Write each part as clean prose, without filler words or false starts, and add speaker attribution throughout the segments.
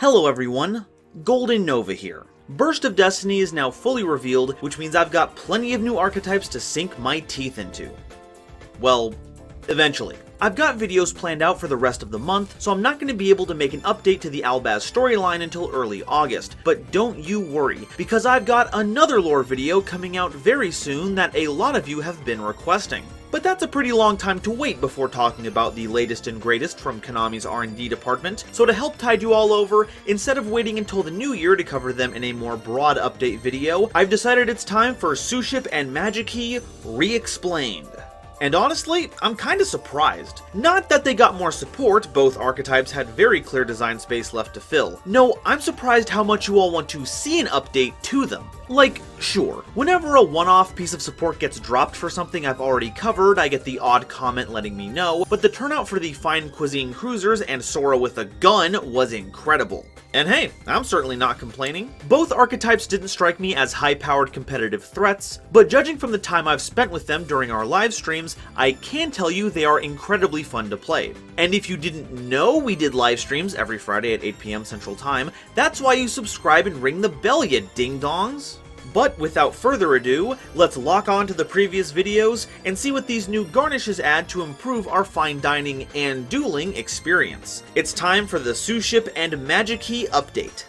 Speaker 1: Hello everyone, GoldenNova here. Burst of Destiny is now fully revealed, which means I've got plenty of new archetypes to sink my teeth into. Well, eventually. I've got videos planned out for the rest of the month, so I'm not going to be able to make an update to the Albaz storyline until early August, but don't you worry, because I've got another lore video coming out very soon that a lot of you have been requesting. But that's a pretty long time to wait before talking about the latest and greatest from Konami's R&D department, so to help tide you all over, instead of waiting until the new year to cover them in a more broad update video, I've decided it's time for Suship and Magikey re-explained. And honestly, I'm kinda surprised. Not that they got more support, both archetypes had very clear design space left to fill. No, I'm surprised how much you all want to see an update to them. Like, sure, whenever a one-off piece of support gets dropped for something I've already covered, I get the odd comment letting me know, but the turnout for the Fine Cuisine Cruisers and Sora with a gun was incredible. And hey, I'm certainly not complaining. Both archetypes didn't strike me as high-powered competitive threats, but judging from the time I've spent with them during our live streams, I can tell you they are incredibly fun to play. And if you didn't know we did live streams every Friday at 8 PM Central Time, that's why you subscribe and ring the bell, you ding-dongs. But without further ado, let's lock on to the previous videos and see what these new garnishes add to improve our fine dining and dueling experience. It's time for the Suship and Magikey update.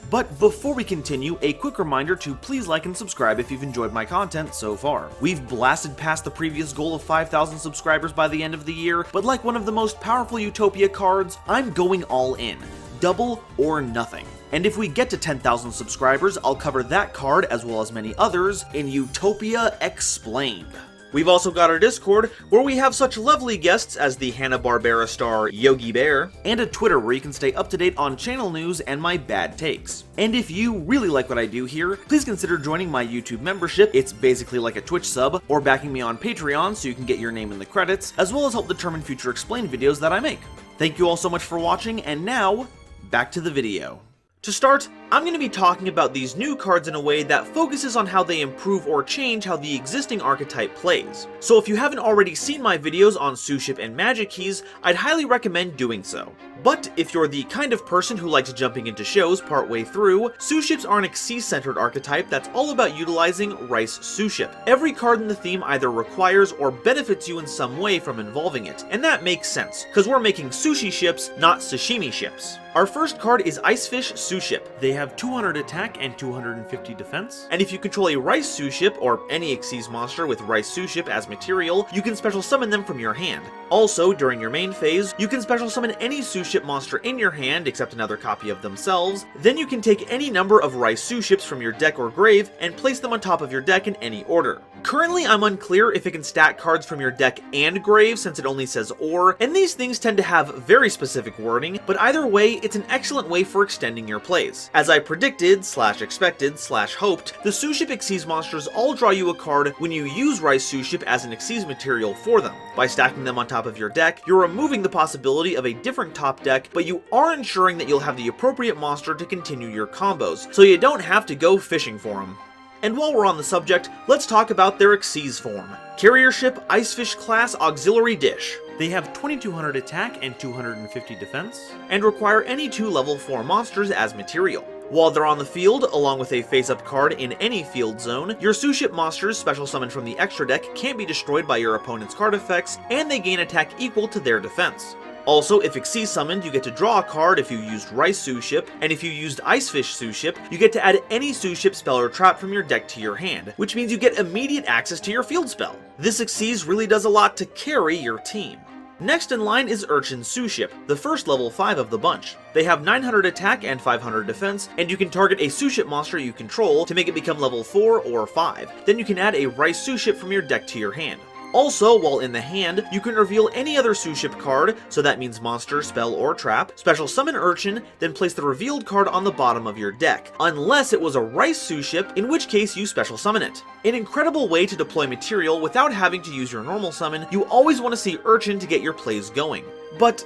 Speaker 1: But before we continue, a quick reminder to please like and subscribe if you've enjoyed my content so far. We've blasted past the previous goal of 5,000 subscribers by the end of the year, but like one of the most powerful Utopia cards, I'm going all in. Double or nothing. And if we get to 10,000 subscribers, I'll cover that card as well as many others in Utopia Explained. We've also got our Discord, where we have such lovely guests as the Hanna-Barbera star Yogi Bear, and a Twitter where you can stay up to date on channel news and my bad takes. And if you really like what I do here, please consider joining my YouTube membership. It's basically like a Twitch sub, or backing me on Patreon so you can get your name in the credits, as well as help determine future Explained videos that I make. Thank you all so much for watching, and now, back to the video. To start, I'm going to be talking about these new cards in a way that focuses on how they improve or change how the existing archetype plays. So if you haven't already seen my videos on Suship and Magikeys, I'd highly recommend doing so. But if you're the kind of person who likes jumping into shows partway through, Suships are an Xyz-centered archetype that's all about utilizing Rice Suship. Every card in the theme either requires or benefits you in some way from involving it, and that makes sense, because we're making sushi ships, not sashimi ships. Our first card is Icefish Suship. They have 200 attack and 250 defense, and if you control a Rice Suship, or any Xyz monster with Rice Suship as material, you can special summon them from your hand. Also, during your main phase, you can special summon any Suship monster in your hand, except another copy of themselves. Then you can take any number of Rice Suships from your deck or grave, and place them on top of your deck in any order. Currently, I'm unclear if it can stack cards from your deck and grave, since it only says or, and these things tend to have very specific wording, but either way, it's an excellent way for extending your plays. As I predicted, /expected, /hoped, the Suship Xyz monsters all draw you a card when you use Rice Suship as an Xyz material for them. By stacking them on top of your deck, you're removing the possibility of a different top deck, but you are ensuring that you'll have the appropriate monster to continue your combos, so you don't have to go fishing for them. And while we're on the subject, let's talk about their Xyz form. Carrier Ship Icefish Class Auxiliary Dish. They have 2200 attack and 250 defense, and require any 2 level 4 monsters as material. While they're on the field, along with a face-up card in any field zone, your Suship monsters special summoned from the extra deck can't be destroyed by your opponent's card effects, and they gain attack equal to their defense. Also, if Xyz summoned, you get to draw a card if you used Rice Suship, and if you used Icefish Suship, you get to add any Suship spell or trap from your deck to your hand, which means you get immediate access to your field spell. This Xyz really does a lot to carry your team. Next in line is Urchin Suship, the first level 5 of the bunch. They have 900 attack and 500 defense, and you can target a Suship monster you control to make it become level 4 or 5. Then you can add a Rice Suship from your deck to your hand. Also, while in the hand, you can reveal any other Suship card, so that means monster, spell, or trap, special summon Urchin, then place the revealed card on the bottom of your deck, unless it was a Rice Suship, in which case you special summon it. An incredible way to deploy material without having to use your normal summon. You always want to see Urchin to get your plays going. But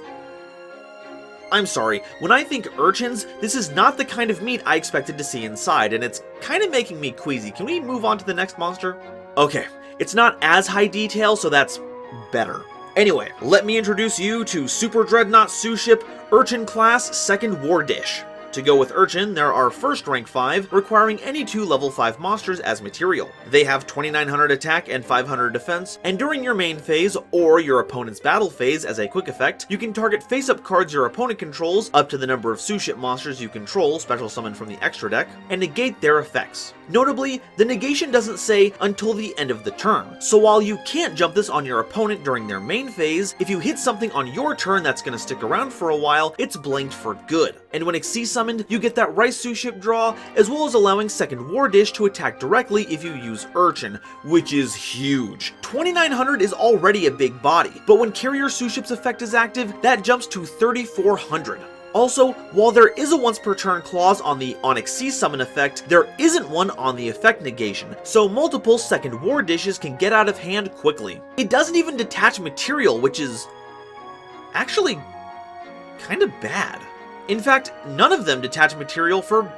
Speaker 1: I'm sorry, when I think urchins, this is not the kind of meat I expected to see inside, and it's kind of making me queasy. Can we move on to the next monster? Okay, it's not as high detail, so that's better. Anyway, let me introduce you to Super Dreadnought Suship Urchin Class Second War Dish. To go with Urchin, there are first rank 5, requiring any 2 level 5 monsters as material. They have 2900 attack and 500 defense, and during your main phase or your opponent's battle phase as a quick effect, you can target face-up cards your opponent controls up to the number of Suship monsters you control, special summon from the extra deck, and negate their effects. Notably, the negation doesn't say until the end of the turn, so while you can't jump this on your opponent during their main phase, if you hit something on your turn that's going to stick around for a while, it's blanked for good. And when Xyz summoned, you get that Rice Suship draw, as well as allowing second War Dish to attack directly if you use Urchin, which is huge. 2900 is already a big body, but when Carrier Suship's effect is active, that jumps to 3400. Also, while there is a once per turn clause on the Xyz summon effect, there isn't one on the effect negation, so multiple second War Dishes can get out of hand quickly. It doesn't even detach material, which is actually kind of bad. In fact, none of them detach material for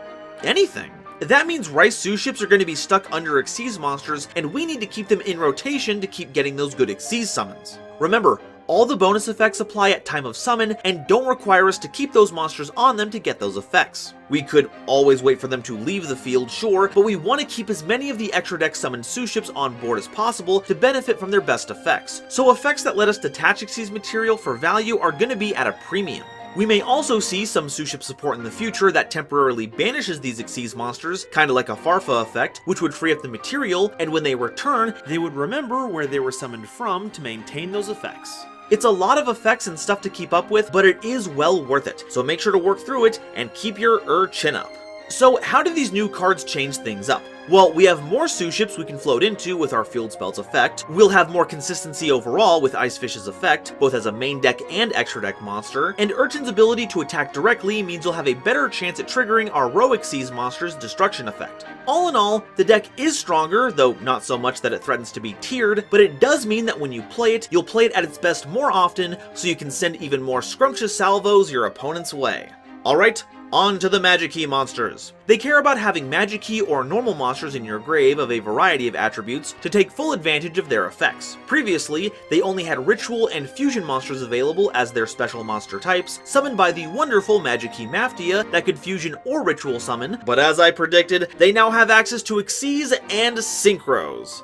Speaker 1: anything. That means Rice Suships are going to be stuck under Xyz monsters, and we need to keep them in rotation to keep getting those good Xyz summons. Remember, all the bonus effects apply at time of summon and don't require us to keep those monsters on them to get those effects. We could always wait for them to leave the field, sure, but we want to keep as many of the extra deck summoned Suships on board as possible to benefit from their best effects. So effects that let us detach Xyz material for value are going to be at a premium. We may also see some Suship support in the future that temporarily banishes these Xyz monsters, kinda like a Farfa effect, which would free up the material, and when they return, they would remember where they were summoned from to maintain those effects. It's a lot of effects and stuff to keep up with, but it is well worth it, so make sure to work through it and keep your chin up. So how do these new cards change things up? Well, we have more Suships we can float into with our Field Spell's effect, we'll have more consistency overall with Icefish's effect, both as a main deck and extra deck monster, and Urchin's ability to attack directly means you'll have a better chance at triggering our Roic Xyz monster's destruction effect. All in all, the deck is stronger, though not so much that it threatens to be tiered, but it does mean that when you play it, you'll play it at its best more often, so you can send even more scrumptious salvos your opponent's way. Alright, on to the Magikey monsters. They care about having Magikey or normal monsters in your grave of a variety of attributes to take full advantage of their effects. Previously, they only had Ritual and Fusion monsters available as their special monster types, summoned by the wonderful Magikey Maftia that could Fusion or Ritual summon, but as I predicted, they now have access to Xyz and Synchros.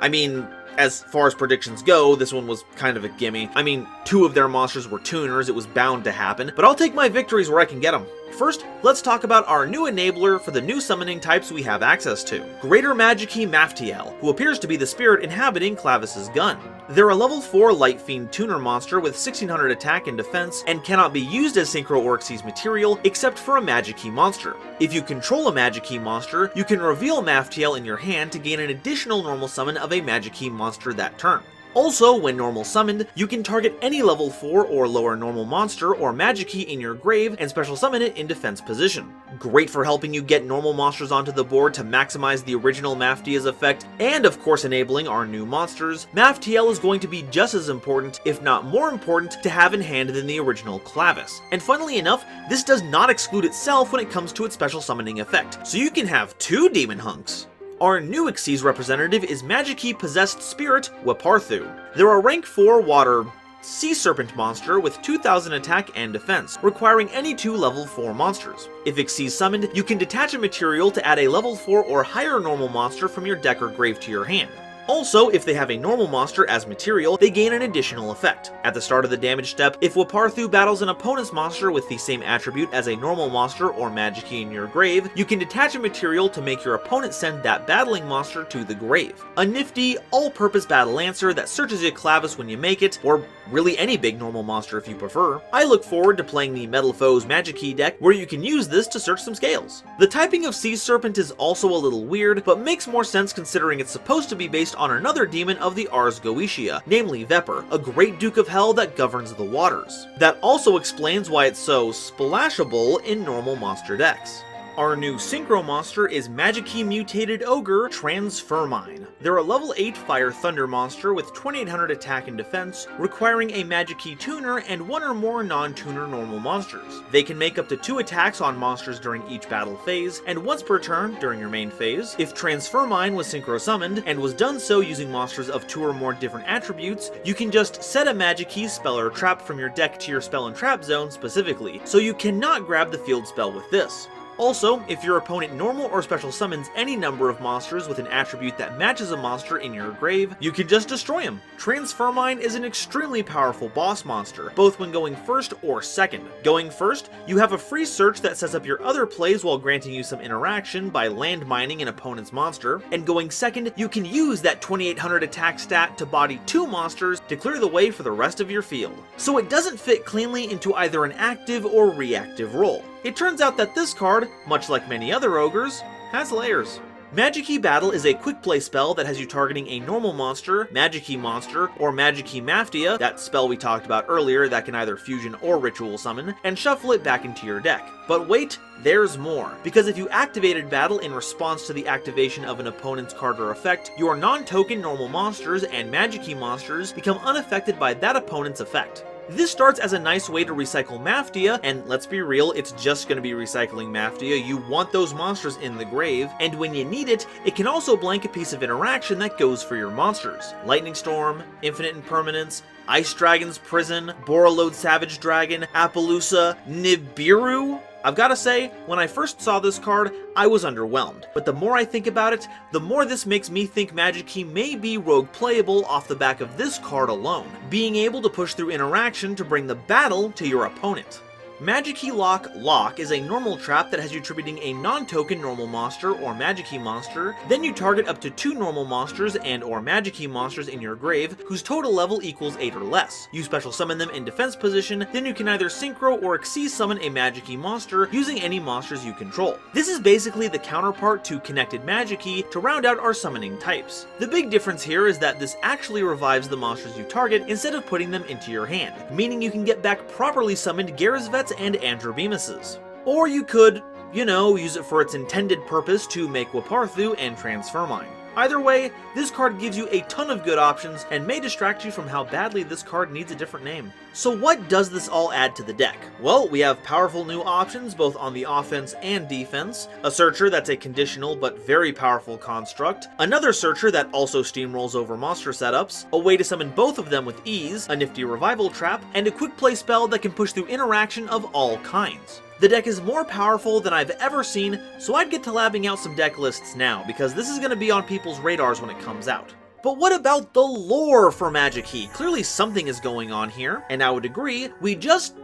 Speaker 1: I mean, as far as predictions go, this one was kind of a gimme. I mean, 2 of their monsters were tuners, it was bound to happen, but I'll take my victories where I can get them. First, let's talk about our new enabler for the new summoning types we have access to. Greater Magikey Maftiel, who appears to be the spirit inhabiting Clavis's gun. They're a level 4 Light Fiend tuner monster with 1600 attack and defense, and cannot be used as Synchro or Xyz material except for a Magikey monster. If you control a Magikey monster, you can reveal Maftiel in your hand to gain an additional normal summon of a Magikey monster that turn. Also, when normal summoned, you can target any level 4 or lower normal monster or Magikey in your grave and special summon it in defense position. Great for helping you get normal monsters onto the board to maximize the original Maftia's effect, and of course enabling our new monsters, Maftiel is going to be just as important, if not more important, to have in hand than the original Clavis. And funnily enough, this does not exclude itself when it comes to its special summoning effect, so you can have 2 Demon Hunks. Our new Xyz representative is Magikey Possessed Spirit Waparthu. They're a rank 4 water sea serpent monster with 2000 attack and defense, requiring any 2 level 4 monsters. If Xyz summoned, you can detach a material to add a level 4 or higher normal monster from your deck or grave to your hand. Also, if they have a normal monster as material, they gain an additional effect. At the start of the damage step, if Waparthu battles an opponent's monster with the same attribute as a normal monster or Magikey in your grave, you can detach a material to make your opponent send that battling monster to the grave. A nifty, all-purpose battle answer that searches your Clavis when you make it, or really any big normal monster if you prefer. I look forward to playing the Metal Foes Magikey deck where you can use this to search some scales. The typing of Sea Serpent is also a little weird, but makes more sense considering it's supposed to be based on another demon of the Ars Goetia, namely Vepr, a great Duke of Hell that governs the waters. That also explains why it's so splashable in normal monster decks. Our new Synchro monster is Magikey Mutated Ogre Transfermine. They're a level 8 Fire Thunder monster with 2800 attack and defense, requiring a Magikey tuner and one or more non-tuner normal monsters. They can make up to 2 attacks on monsters during each battle phase, and once per turn during your main phase. If Transfermine was Synchro summoned, and was done so using monsters of 2 or more different attributes, you can just set a Magikey spell or trap from your deck to your spell and trap zone specifically, so you cannot grab the field spell with this. Also, if your opponent normal or special summons any number of monsters with an attribute that matches a monster in your grave, you can just destroy him. Transfermine is an extremely powerful boss monster, both when going first or second. Going first, you have a free search that sets up your other plays while granting you some interaction by landmining an opponent's monster, and going second, you can use that 2800 attack stat to body 2 monsters to clear the way for the rest of your field. So it doesn't fit cleanly into either an active or reactive role. It turns out that this card, much like many other ogres, has layers. Magikey Battle is a quick play spell that has you targeting a normal monster, Magikey monster, or Magikey Maftia, that spell we talked about earlier that can either fusion or ritual summon, and shuffle it back into your deck. But wait, there's more. Because if you activated Battle in response to the activation of an opponent's card or effect, your non-token normal monsters and Magikey monsters become unaffected by that opponent's effect. This starts as a nice way to recycle Maftia, and let's be real, it's just going to be recycling Maftia. You want those monsters in the grave, and when you need it, it can also blank a piece of interaction that goes for your monsters. Lightning Storm, Infinite Impermanence, Ice Dragon's Prison, Borreload Savage Dragon, Appaloosa, Nibiru. I've gotta say, when I first saw this card, I was underwhelmed, but the more I think about it, the more this makes me think Magikey may be rogue playable off the back of this card alone, being able to push through interaction to bring the battle to your opponent. Magikey Lock is a normal trap that has you tributing a non-token normal monster or Magikey monster, then you target up to 2 normal monsters and or Magikey monsters in your grave whose total level equals 8 or less. You special summon them in defense position, then you can either synchro or Xyz summon a Magikey monster using any monsters you control. This is basically the counterpart to Connected Magikey to round out our summoning types. The big difference here is that this actually revives the monsters you target instead of putting them into your hand, meaning you can get back properly summoned Garazvets and Androbemuses. Or you could, use it for its intended purpose to make Waparthu and Transfermine. Either way, this card gives you a ton of good options and may distract you from how badly this card needs a different name. So what does this all add to the deck? Well, we have powerful new options both on the offense and defense, a searcher that's a conditional but very powerful construct, another searcher that also steamrolls over monster setups, a way to summon both of them with ease, a nifty revival trap, and a quick play spell that can push through interaction of all kinds. The deck is more powerful than I've ever seen, so I'd get to labbing out some deck lists now, because this is going to be on people's radars when it comes out. But what about the lore for Magikey? Clearly something is going on here, and I would agree, we just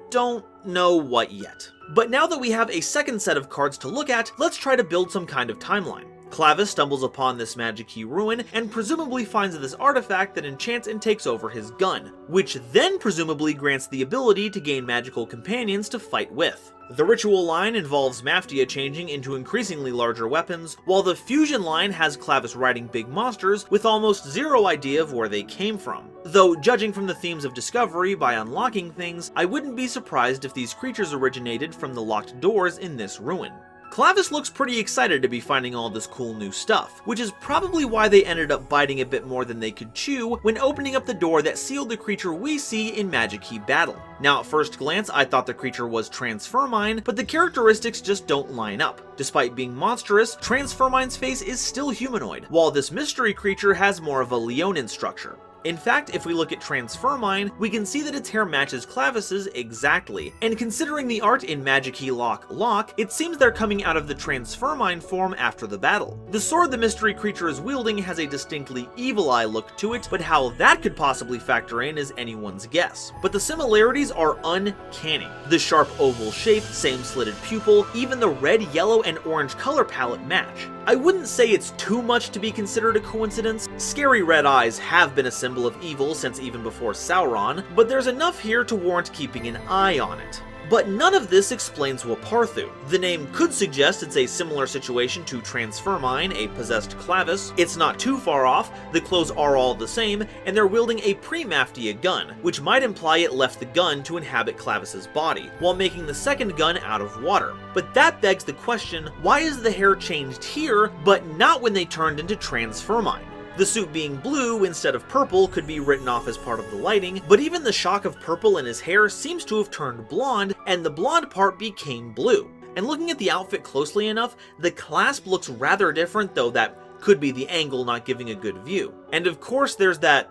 Speaker 1: don't know what yet. But now that we have a second set of cards to look at, let's try to build some kind of timeline. Clavis stumbles upon this Magikey ruin and presumably finds this artifact that enchants and takes over his gun, which then presumably grants the ability to gain magical companions to fight with. The ritual line involves Maftia changing into increasingly larger weapons, while the fusion line has Clavis riding big monsters with almost zero idea of where they came from. Though, judging from the themes of discovery by unlocking things, I wouldn't be surprised if these creatures originated from the locked doors in this ruin. Clavis looks pretty excited to be finding all this cool new stuff, which is probably why they ended up biting a bit more than they could chew when opening up the door that sealed the creature we see in Magikey Battle. Now at first glance I thought the creature was Transfermine, but the characteristics just don't line up. Despite being monstrous, Transfermine's face is still humanoid, while this mystery creature has more of a Leonin structure. In fact, if we look at Transfermine, we can see that its hair matches Clavis's exactly, and considering the art in Magikey Lock, it seems they're coming out of the Transfermine form after the battle. The sword the mystery creature is wielding has a distinctly evil eye look to it, but how that could possibly factor in is anyone's guess. But the similarities are uncanny. The sharp oval shape, same slitted pupil, even the red, yellow, and orange color palette match. I wouldn't say it's too much to be considered a coincidence. Scary red eyes have been a symbol of evil since even before Sauron, but there's enough here to warrant keeping an eye on it. But none of this explains Waparthu. The name could suggest it's a similar situation to Transfermine, a possessed Clavis. It's not too far off, the clothes are all the same, and they're wielding a pre-Maftia gun, which might imply it left the gun to inhabit Clavis's body, while making the second gun out of water. But that begs the question, why is the hair changed here, but not when they turned into Transfermine? The suit being blue instead of purple could be written off as part of the lighting, but even the shock of purple in his hair seems to have turned blonde, and the blonde part became blue. And looking at the outfit closely enough, the clasp looks rather different, though that could be the angle not giving a good view. And of course there's that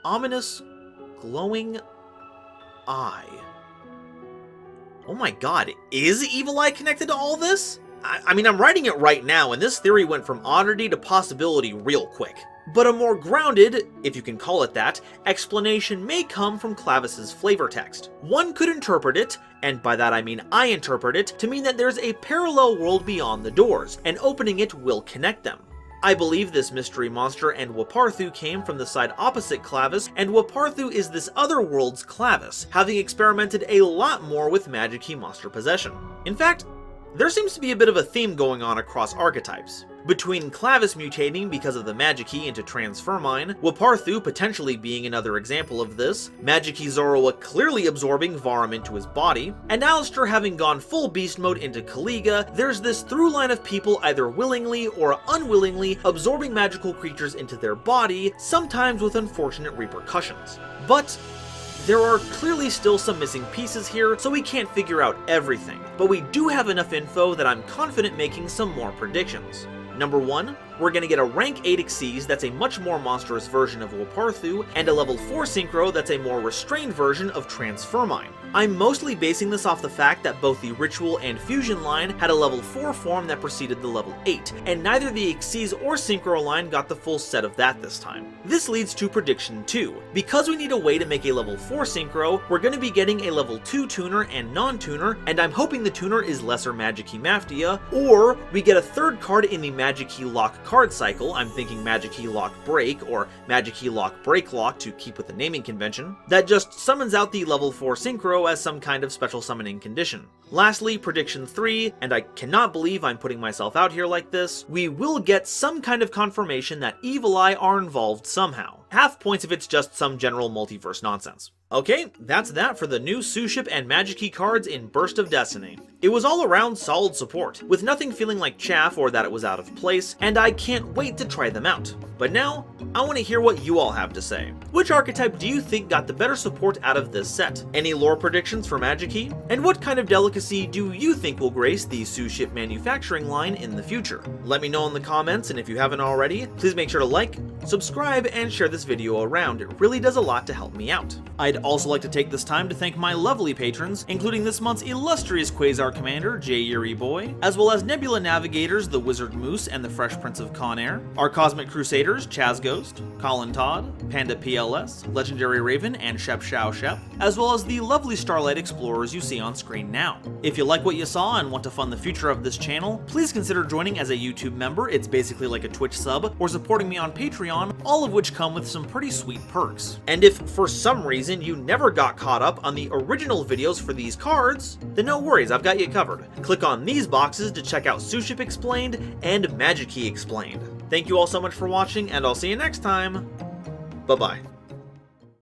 Speaker 1: ominous, glowing eye. Oh my god, is Evil Eye connected to all this? I mean, I'm writing it right now, and this theory went from oddity to possibility real quick. But a more grounded, if you can call it that, explanation may come from Clavis's flavor text. One could interpret it, and by that I mean I interpret it, to mean that there's a parallel world beyond the doors, and opening it will connect them. I believe this mystery monster and Waparthu came from the side opposite Clavis, and Waparthu is this other world's Clavis, having experimented a lot more with Magikey monster possession. In fact, there seems to be a bit of a theme going on across archetypes. Between Clavis mutating because of the Magikey into Transfermine, Waparthu potentially being another example of this, Magikey Zoroa clearly absorbing Varum into his body, and Alistair having gone full beast mode into Kaliga, there's this through line of people either willingly or unwillingly absorbing magical creatures into their body, sometimes with unfortunate repercussions. But there are clearly still some missing pieces here, so we can't figure out everything, but we do have enough info that I'm confident making some more predictions. Number 1, we're going to get a rank 8 Xyz that's a much more monstrous version of Waparthu, and a level 4 Synchro that's a more restrained version of Transfermine. I'm mostly basing this off the fact that both the Ritual and Fusion line had a level 4 form that preceded the level 8, and neither the Xyz or Synchro line got the full set of that this time. This leads to prediction 2. Because we need a way to make a level 4 Synchro, we're going to be getting a level 2 tuner and non-tuner, and I'm hoping the tuner is Lesser Magikey Maftia, or we get a third card in the Magikey Lock card cycle, I'm thinking Magikey Lock Break, or Magikey Lock Break Lock to keep with the naming convention, that just summons out the level 4 Synchro as some kind of special summoning condition. Lastly, prediction 3, and I cannot believe I'm putting myself out here like this, we will get some kind of confirmation that Evil Eye are involved somehow. Half points if it's just some general multiverse nonsense. Okay, that's that for the new Suship and Magikey cards in Burst of Destiny. It was all around solid support, with nothing feeling like chaff or that it was out of place, and I can't wait to try them out. But now, I want to hear what you all have to say. Which archetype do you think got the better support out of this set? Any lore predictions for Magikey? And what kind of delicacy do you think will grace the Suship manufacturing line in the future? Let me know in the comments, and if you haven't already, please make sure to like, subscribe, and share this video around. It really does a lot to help me out. I'd also like to take this time to thank my lovely patrons, including this month's illustrious Quasar Commander, J. Eerie Boy, as well as Nebula Navigators, the Wizard Moose, and the Fresh Prince of Conair, our Cosmic Crusaders, Chaz Ghost, Colin Todd, Panda PLS, Legendary Raven, and Shep Shao Shep, as well as the lovely Starlight Explorers you see on screen now. If you like what you saw and want to fund the future of this channel, please consider joining as a YouTube member. It's basically like a Twitch sub, or supporting me on Patreon, all of which come with some pretty sweet perks. And if for some reason you never got caught up on the original videos for these cards, then no worries, I've got you covered. Click on these boxes to check out Suship Explained and Magikey Explained. Thank you all so much for watching, and I'll see you next time. Bye-bye.